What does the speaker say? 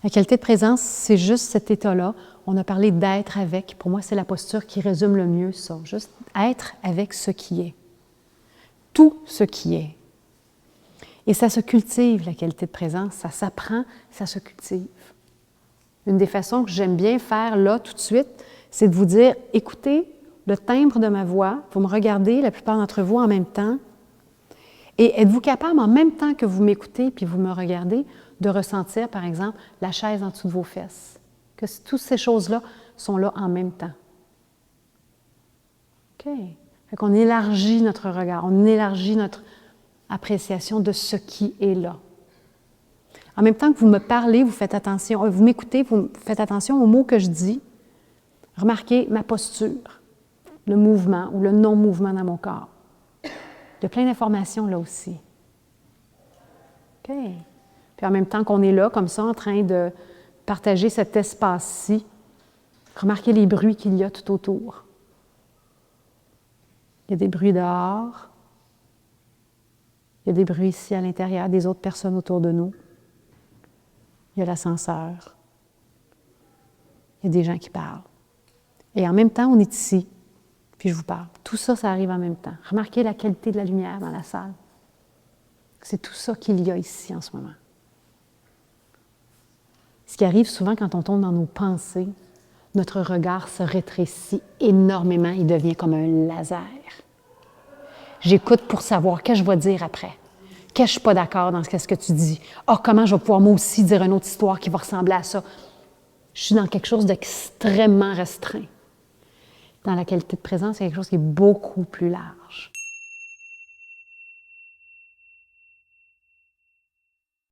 La qualité de présence, c'est juste cet état-là. On a parlé d'être avec. Pour moi, c'est la posture qui résume le mieux ça. Juste être avec ce qui est. Tout ce qui est. Et ça se cultive, la qualité de présence. Ça s'apprend, ça se cultive. Une des façons que j'aime bien faire là, tout de suite, c'est de vous dire, écoutez le timbre de ma voix, vous me regardez, la plupart d'entre vous en même temps, et êtes-vous capable, en même temps que vous m'écoutez puis vous me regardez, de ressentir, par exemple, la chaise en dessous de vos fesses? Que toutes ces choses-là sont là en même temps. OK. Fait qu'on élargit notre regard, on élargit notre appréciation de ce qui est là. En même temps que vous me parlez, vous faites attention, vous m'écoutez, vous faites attention aux mots que je dis. Remarquez ma posture, le mouvement ou le non-mouvement dans mon corps. Il y a plein d'informations là aussi. OK. Puis en même temps qu'on est là, comme ça, en train de partager cet espace-ci, remarquez les bruits qu'il y a tout autour. Il y a des bruits dehors. Il y a des bruits ici à l'intérieur, des autres personnes autour de nous. Il y a l'ascenseur. Il y a des gens qui parlent. Et en même temps, on est ici, puis je vous parle. Tout ça, ça arrive en même temps. Remarquez la qualité de la lumière dans la salle. C'est tout ça qu'il y a ici en ce moment. Ce qui arrive souvent quand on tombe dans nos pensées, notre regard se rétrécit énormément, il devient comme un laser. J'écoute pour savoir qu'est-ce que je vais dire après. Qu'est-ce que je ne suis pas d'accord dans ce que tu dis. Ah, comment je vais pouvoir moi aussi dire une autre histoire qui va ressembler à ça. Je suis dans quelque chose d'extrêmement restreint. Dans la qualité de présence, il y a quelque chose qui est beaucoup plus large.